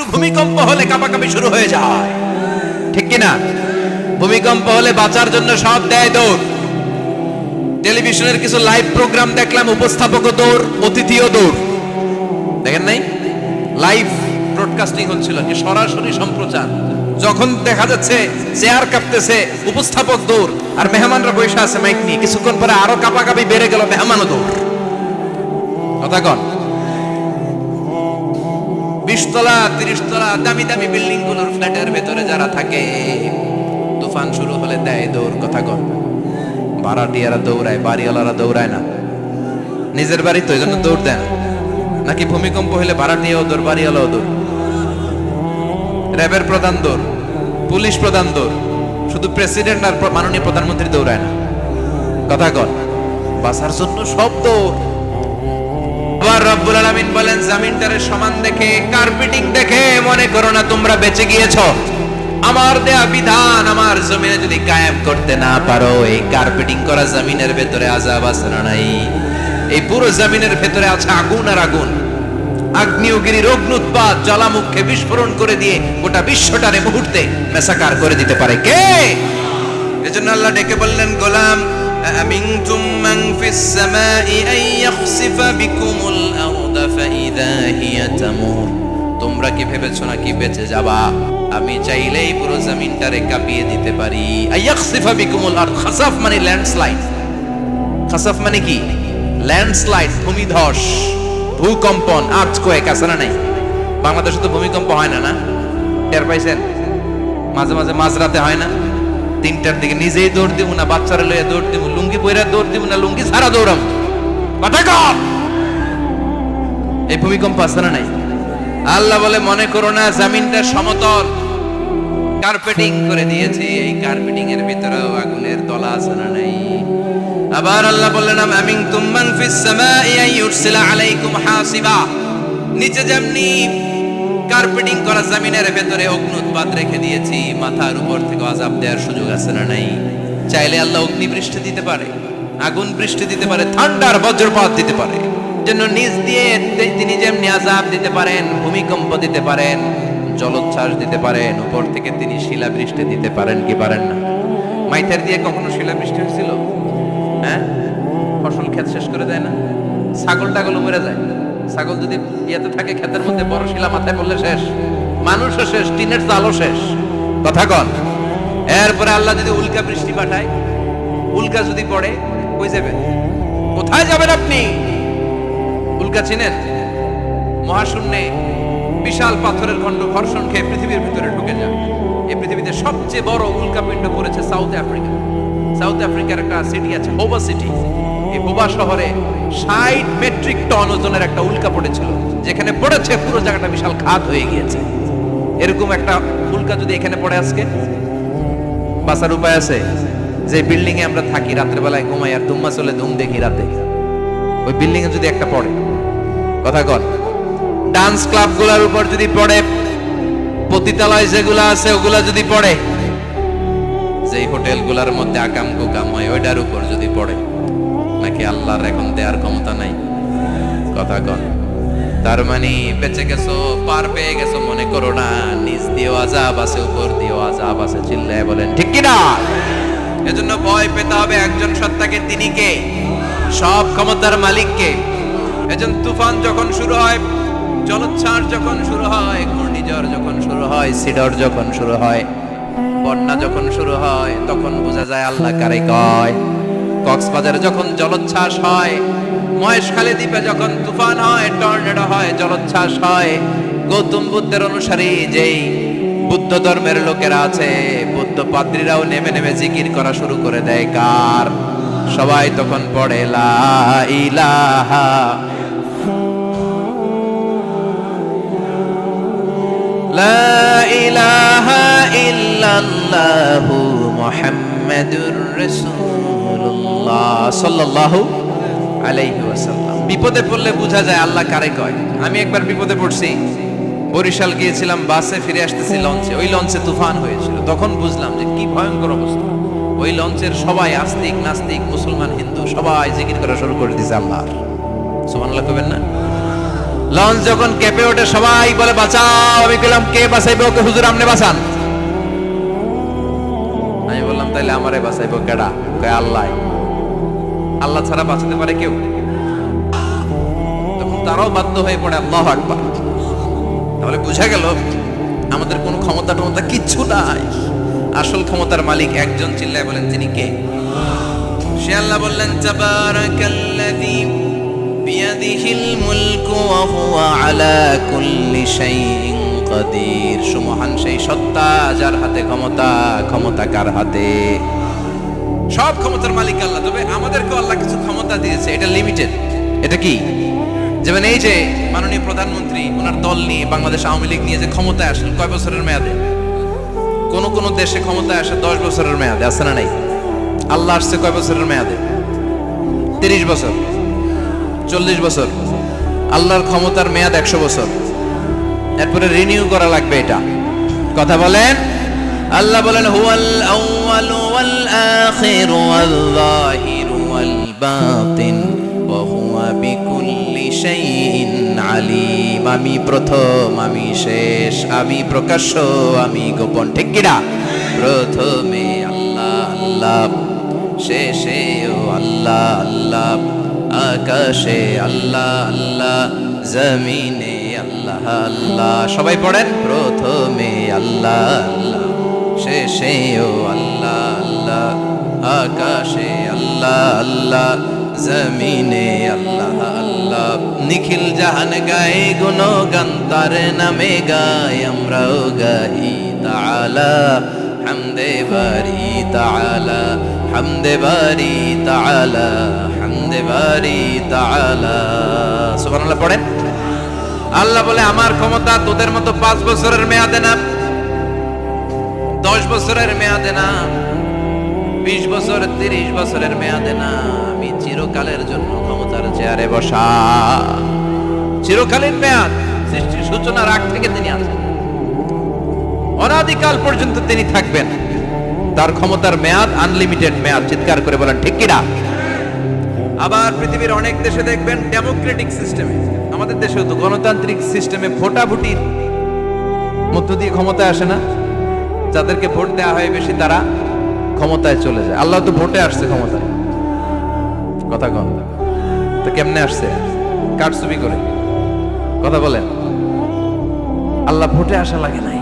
একটু ভূমিকম্প হলে কাঁপাকাঁপি শুরু হয়ে যায়, ঠিক কিনা? ভূমিকম্প হলে বাঁচার জন্য সব দেয় দৌড়। টেলিভিশনের কিছু লাইভ প্রোগ্রাম দেখলাম, উপস্থাপকও দৌড়, অতিথিও দৌড়। দেখেন নাই? লাইভ ব্রডকাস্টিং হচ্ছিল, কি সরাসরি সম্প্রচার। যখন দেখা যাচ্ছে চেয়ার কাঁপতেছে, উপস্থাপক দৌড়, আর মেহমানরা বসে আছে মাইক নিয়ে। কিছুক্ষণ পরে আরো কাঁপাকাঁপি বেড়ে গেল, মেহমানও দৌড়। কথা কন। 20 তলা 30 তলা দামি দামি বিল্ডিং গুলোর ফ্ল্যাটের ভেতরে যারা থাকে, তুফান শুরু হলে দেয় দৌড়। কথা কন। ভাড়াটিয়ারা দৌড়ায়, বাড়িওয়ালারা দৌড়ায় না। নিজের বাড়ি তো, এই জন্য দৌড় দেয় না। নাকি ভূমিকম্প হলে ভাড়াটিয়াও দৌড়, বাড়িওয়ালাও দৌড়। র্যাবের প্রধান দৌড়, পুলিশ প্রধান দৌড়, শুধু প্রেসিডেন্ট আর মাননীয় প্রধানমন্ত্রী দৌড়ায় না। কথা কন। বাঁচার জন্য সব দৌড়। আবার রব্বুল আলামিন বলেন, জমিনটারে সমান দেখে, কার্পেটিং দেখে মনে করো না তোমরা বেঁচে গিয়েছো। আমার দেয়া বিধান আমার জমিনে যদি কায়েম করতে না পারো, এই কার্পেটিং করা জমিনের ভেতরে আযাব আছে না নাই? এই পুরো জমিনের ভেতরে আছে আগুন আর আগুন। আগ্নেয়গিরির অগ্নুৎপাত জ্বালামুখে বিস্ফোরণ করে দিয়ে গোটা বিশ্বটারে মুহূর্তে মেসাকার করে দিতে পারে কে? এজন্য আল্লাহ ডেকে বললেন, গোলাম আমিনতুম মান ফিস সামাই আন ইয়াখসিফা বিকুমুল আরদা ফাইযা হিয়া তামুর। তোমরা কি ভেবেছো নাকি বেঁচে যাবা? আমি চাইলেই পুরো জমিনটারে কাঁপিয়ে দিতে পারি। আইয়াখসিফা বিকুমুল আরদ, খাসাফ মানে ল্যান্ডস্লাইড। খাসাফ মানে কি? ল্যান্ডস্লাইড, ভূমিধস, ভূকম্পন, আর্থকোয়েক আছে না নাই? বাংলাদেশে তো ভূমিকম্প হয় না, না? টের পাইছেন? মাঝে মাঝে মাঝরাতে হয় না? 3টার দিকে নিজেই দৌড় দিব না বাচ্চারা লইয়া দৌড় দিব, লুঙ্গি পইরা দৌড় দিব না লুঙ্গি ছাড়া দৌড়াম। কথা কর। এই ভূমিকম্প আছে না নাই? আল্লাহ বলে, মনে করো না জমিনটা সমতল, কার্পেটিং করে দিয়েছি। এই কার্পেটিং এর ভিতরেও আগুনের দলা আছে না নাই? আবার আল্লাহ বললেন, আমিনতুম মান ফিস সামাই আন ইউরসিলা আলাইকুম হাসিবা। নিচে যেমনি কার্পেটিং করা জমিনের ভেতরে অগ্নুৎপাত রেখে দিয়েছি, মাথার উপর থেকে আযাব দেওয়ার সুযোগ আছে না নাই? চাইলে আল্লাহ অগ্নি বৃষ্টি দিতে পারে, আগুন বৃষ্টি দিতে পারে, ঠান্ডার বজ্রপাত দিতে পারে। জন্য নিজ দিয়ে তিনি যেমনি আযাব দিতে পারেন, ভূমিকম্প দিতে পারেন, জলোচ্ছ্বাস দিতে পারেন, উপর থেকে তিনি শিলাবৃষ্টি দিতে পারেন কি পারেন না? মাইথার দিয়ে কখনো শিলাবৃষ্টি হয়েছিল? হ্যাঁ, ফসল ক্ষেত শেষ করে দেয় না? ছাগল টাগল মরে যায়। ছাগল যদি ইয়েতে থাকে ক্ষেতের মধ্যে, বড় শিলা মাথায় পড়লে শেষ, মানুষও শেষ, টিনের চালও শেষ। কথা কন। এরপরে আল্লাহ যদি উল্কা বৃষ্টি পাঠায়, উল্কা যদি পড়ে, কই যাবেন? কোথায় যাবেন আপনি? উল্কা চিনেন? মহাশূন্যে বিশাল পাথরের খণ্ড ঘর্ষণ খেয়ে পৃথিবীর ভিতরে ঢুকে যায়। এই পৃথিবীতে সবচেয়ে বড় উল্কাপিণ্ড পড়েছে সাউথ আফ্রিকা। সাউথ আফ্রিকার একটা সিটি আছে, হোবা সিটি। এই হোবা শহরে 60 মেট্রিক টন ওজনের একটা উল্কা পড়েছিল, যেখানে পড়েছে পুরো জায়গাটা বিশাল খাত হয়ে গিয়েছে। এরকম একটা উল্কা যদি এখানে পড়ে আজকে, বাঁচার উপায় আছে? যে বিল্ডিং এ আমরা থাকি, রাতের বেলায় ঘুমাই আর দুম্মা চলে ধুম দেখি রাতে, ওই বিল্ডিং এ যদি একটা পড়ে, কথা কন, ডান্স ক্লাব গুলার উপর যদি পড়ে, পতিতালয় যেগুলা আছে ওগুলা যদি পড়ে, যেই হোটেল গুলার মধ্যে আকাম কুকাম হয় ওইটার উপর যদি পড়ে, নাকি আল্লাহর এখন দেয়ার ক্ষমতা নাই? কথা কন। তার মানে বেঁচে গেছো, পার পেয়ে গেছো মনে করো না। নিচ দিয়েও আযাব আছে, উপর দিয়েও আযাব আছে। চিল্লায় বলেন ঠিক কিনা? এজন্য ভয় পেতে হবে একজন সত্তাকে, তিনি কে? সব ক্ষমতার মালিককে। এজন্য তুফান যখন শুরু হয়, জলোচ্ছ্বাস যখন শুরু হয়, ঘূর্ণিঝড় যখন শুরু হয়, সিডর যখন শুরু হয়, বন্যা যখন শুরু হয়, তখন বোঝা যায় আল্লাহ কারে কয়। কক্সবাজারে যখন জলোচ্ছ্বাস হয়, মহেশখালী দ্বীপে যখন তুফান হয়, টর্নেডো হয়, জলোচ্ছ্বাস হয়, গৌতম বুদ্ধের অনুসারী যেই বুদ্ধ ধর্মের লোকেরা আছে, বুদ্ধ পাদ্রীরাও নেমে নেমে জিকির করা শুরু করে দেয়। কার? সবাই তখন পড়ে লা ইলাহা লা ইলাহা ইল্লাল্লাহু মুহাম্মাদুর রাসূলুল্লাহ সাল্লাল্লাহু আলাইহি ওয়াসাল্লাম। বিপদে পড়লে বোঝা যায় আল্লাহ কারে কয়। আমি একবার বিপদে পড়ছি, বরিশাল গিয়েছিলাম, বাসে ফিরে আসতেছি লঞ্চে, ওই লঞ্চে তুফান হয়েছিল। তখন বুঝলাম যে কি ভয়ঙ্কর অবস্থা। ওই লঞ্চের সবাই আস্তিক নাস্তিক, মুসলমান হিন্দু সবাই জিকির করা শুরু করে দিয়েছে আল্লাহর। সুবহানাল্লাহ কইবেন না? লঞ্চ যখন কেঁপে ওঠে সবাই বলে বাঁচাও, আমি বললাম কে বাঁচাইবে ওকে? হুজুর আপনি বাঁচান। আমি বললাম তাইলে আমারে বাঁচাইবো কেডা? কয় আল্লাহ। আল্লাহ ছাড়া বাঁচাতে পারে কেউ? তখন তারাও বাধ্য হয়ে পড়ে আল্লাহু আকবার। তাহলে বুঝা গেল আমাদের কোনো ক্ষমতা টমতা কিচ্ছু নাই, আসল ক্ষমতার মালিক একজন। চিল্লায় বলেন তিনি কে? সে আল্লাহ বললেন তাবারাকাল্লাযী বিয়াদিহিল মুলকু ওয়া হুয়া আলা কুল্লি শাইইন কাদির। সুমহান সেই সত্তা যার হাতে ক্ষমতা, ক্ষমতা কার হাতে? সব ক্ষমতার মালিক আল্লাহ। তবে আমাদেরকেও আল্লাহ কিছু ক্ষমতা দিয়েছে, এটা লিমিটেড। এটা কি? যেমন এই যে মাননীয় প্রধানমন্ত্রী ওনার দল নিয়ে, বাংলাদেশ আওয়ামী লীগ নিয়ে যে ক্ষমতায় আসলেন, কয় বছরের মেয়াদে? কোন কোন দেশে ক্ষমতায় আসে 10 বছরের মেয়াদে, আছে না নাই? আল্লাহ আসছে কয় বছরের মেয়াদে? 30 বছর, 40 বছর। আল্লাহর ক্ষমতার মেয়াদ 100 বছর। এরপরে রিনিউ করা লাগবে। এটা কথা বলেন। আল্লাহ বলেন হুয়াল আউয়ালু ওয়াল আখিরু ওয়াল যাহিরু ওয়াল বাতিন ওয়া হুয়া বিকুল্লি শাইইন আলিম। আমি প্রথম, আমি শেষ, আমি প্রকাশ্য, আমি গোপন। ঠিক কি না? প্রথমে আল্লাহ আল্লাহ, শেষেও আল্লাহ আল্লাহ, আকাশে আল্লাহ আল্লাহ, জমিনে আল্লাহ আল্লাহ। সবাই পড়েন, প্রথমে আল্লাহ আল্লাহ, শেষেও আল্লাহ আল্লাহ, আকাশে আল্লাহ আল্লাহ, জমিনে আল্লাহ আল্লাহ। নিখিল জাহান গায়ে গুণগান, তার নামে গাই আমরাও গাই। তাআলা হামদে বারি তাআলা, হামদে বারি তাআলা, হামদে বারি তাআলা। সুবহানাল্লাহ পড়েন। আল্লাহ বলে আমার ক্ষমতা তোদের মতো 5 বছরের মেয়াদে না, 10 বছরের মেয়াদে না, 20 বছর 30 বছরের মেয়াদে না। আমি চিরকালের জন্য ক্ষমতার চেয়ারে বসা। চিরকালীন মেয়াদ, সৃষ্টির সূচনার আগ থেকে তিনি আছেন, অনাদিকাল পর্যন্ত তিনি থাকবেন। তার ক্ষমতার মেয়াদ আনলিমিটেড মেয়াদ। চিৎকার করে বলেন ঠিক কিনা? আবার পৃথিবীর অনেক দেশে দেখবেন ডেমোক্রেটিক সিস্টেমে, আমাদের দেশেও তো গণতান্ত্রিক সিস্টেমে ভোটাভুটির মধ্য দিয়ে ক্ষমতায় আসে না। যাদেরকে ভোট দেওয়া হয় বেশি তারা ক্ষমতায় চলে যায়। আল্লাহ তো ভোটে আসছে ক্ষমতায়। কথা কন তো কেমনে আসছে? কারচুপি করে। কথা বলেন। আল্লাহ ভোটে আসা লাগে নাই,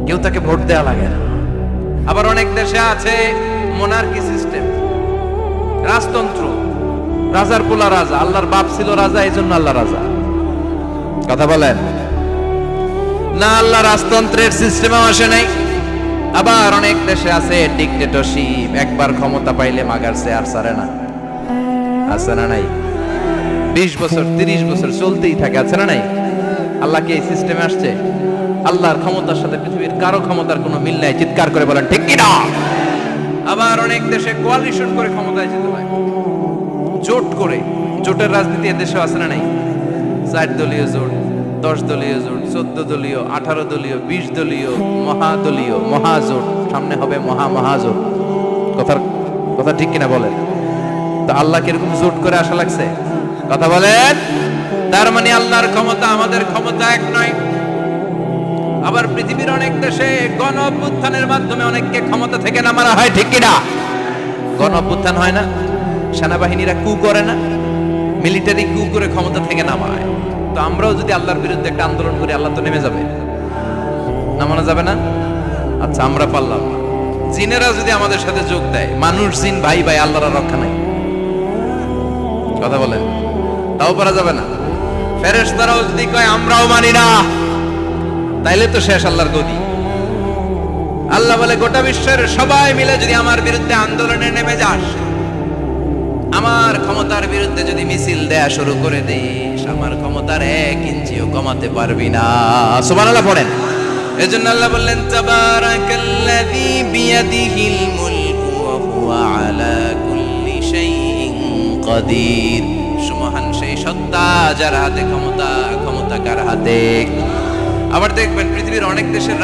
কেউ তাকে ভোট দেওয়া লাগে না। আবার অনেক দেশে আছে মোনার্কি সিস্টেম, রাজতন্ত্র, রাজার পোলা রাজা। আল্লাহর বাপ ছিল রাজা, এই জন্য আল্লাহ রাজা। কথা বলেন না, আল্লাহ রাজতন্ত্রের সিস্টেমও আসে নাই। আবার অনেক দেশে আছে ডিক্টেটরশিপ, একবার ক্ষমতা পাইলে মাগারছে আর ছাড়ে না। আছে না নাই? 20 বছর 30 বছর চলতেই থাকে। আছে না নাই? আল্লাহ কি এই সিস্টেমে আসছে? আল্লাহর ক্ষমতার সাথে পৃথিবীর কারো ক্ষমতার কোনো মিল নাই। চিৎকার করে বলেন ঠিক কি না? আবার অনেক দেশে কোয়ালিশন করে ক্ষমতায় যেতে হয়, জোট করে। জোটের রাজনীতি এদেশে আছে না নাই? 4 দলীয় জোট, 10 দলীয় জোট, 14 দলীয়, 18 দলীয়, 20 দলীয়, মহাদলীয়, মহাজোট, সামনে হবে মহাজোট। কথা ঠিক কিনা বলেন? তো আল্লাহ কিরকম জোট করে আসা লাগছে? কথা বলেন। তার মানে আল্লাহর ক্ষমতা আমাদের ক্ষমতা এক নয়। আবার পৃথিবীর অনেক দেশে গণ অভ্যুত্থানের মাধ্যমে অনেককে ক্ষমতা থেকে নামানো হয়। ঠিক কিনা? গণ অভ্যুত্থান হয় না, সেনাবাহিনীরা কু করে না, মিলিটারি কু করে ক্ষমতা থেকে নামায়। তো আমরাও যদি আল্লাহর বিরুদ্ধে একটা আন্দোলন করি, আল্লাহ তো নেমে যাবে, নামানো যাবে না? আচ্ছা আমরা পারলাম না, জিনেরা যদি আমাদের সাথে যোগ দেয়, মানুষ জিন ভাই ভাই, আল্লাহর রক্ষা নাই। কথা বলেন, তাও পারা যাবে না। ফেরেশতারাও যদি কয় আমরাও মানি না, তাইলে তো শেষ আল্লাহর গদি। আল্লাহ বলে গোটা বিশ্বের সবাই মিলে যদি আমার বিরুদ্ধে আন্দোলনে নেমে যাস, আমার ক্ষমতার বিরুদ্ধে যদি মিছিল দেয়া শুরু করে দিস, আমার ক্ষমতার 1 ইঞ্চিও কমাতে পারবি না। সুবহানাল্লাহ পড়েন। এজন্য আল্লাহ বললেন তাবারাকাল্লাযী বিয়াদিহিল মুলকু ওয়া হুয়া আলা কুল্লি শাইইন কাদির। সুমহান সেই সত্তা যার হাতে ক্ষমতা, ক্ষমতা কার হাতে? আবার দেখবেন পৃথিবীর অনেক দেশের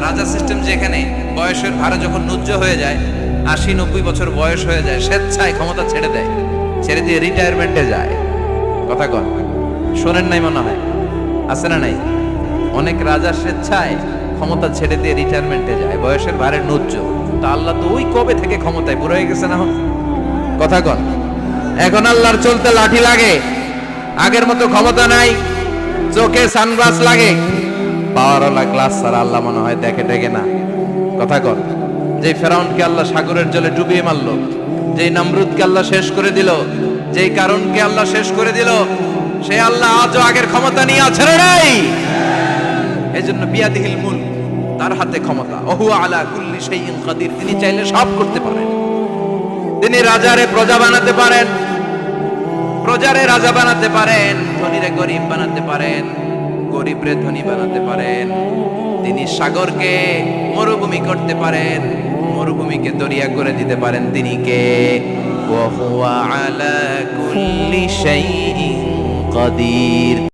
রাজা সিস্টেম, যেখানে বয়সের ভারে যখন নুজ্জ হয়ে যায়, 80-90 বছর বয়স হয়ে যায়, স্বেচ্ছায় ক্ষমতা ছেড়ে দেয়, ছেড়ে দিয়ে রিটায়ারমেন্টে যায়। কথা কন। শোনেন নাই মনে হয়, আছে না নাই? অনেক রাজা স্বেচ্ছায় ক্ষমতা ছেড়ে দিয়ে রিটায়ারমেন্টে যায়, বয়সের ভারে নুজ্জ। তো আল্লাহ তো ওই কবে থেকে ক্ষমতায় বুড়ো হয়ে গেছে না? কথা কন। এখন আল্লাহর চলতে লাঠি লাগে, আগের মতো ক্ষমতা নাই, চোখে সানগ্লাস লাগে, পাওয়ারওয়ালা গ্লাস ছাড়া আল্লাহ মনে হয় দেখে টেকে না। কথা কন। যে ফেরাউনকে আল্লাহ সাগরের জলে ডুবিয়ে মারলো, যেই নমরুদকে আল্লাহ শেষ করে দিল, যেই কারণকে আল্লাহ শেষ করে দিল, সে আল্লাহ আজও আগের ক্ষমতা নিয়ে আছে না নাই? এই জন্য বিয়াদিহিল মুলক, তার হাতে ক্ষমতা। ওহু আলা কুল্লি শাইইন কাদির, তিনি চাইলে সব করতে পারেন। তিনি রাজারে প্রজা বানাতে পারেন, প্রজারে রাজা বানাতে পারেন, ধনীরে গরিব বানাতে পারেন, গরিবরে ধনী বানাতে পারেন। তিনি সাগরকে মরুভূমি করতে পারেন, মরুভূমিকে দরিয়া করে দিতে পারেন। তিনি কে? ওয়া হুয়া আলা কুল্লি শাইইন কাদির।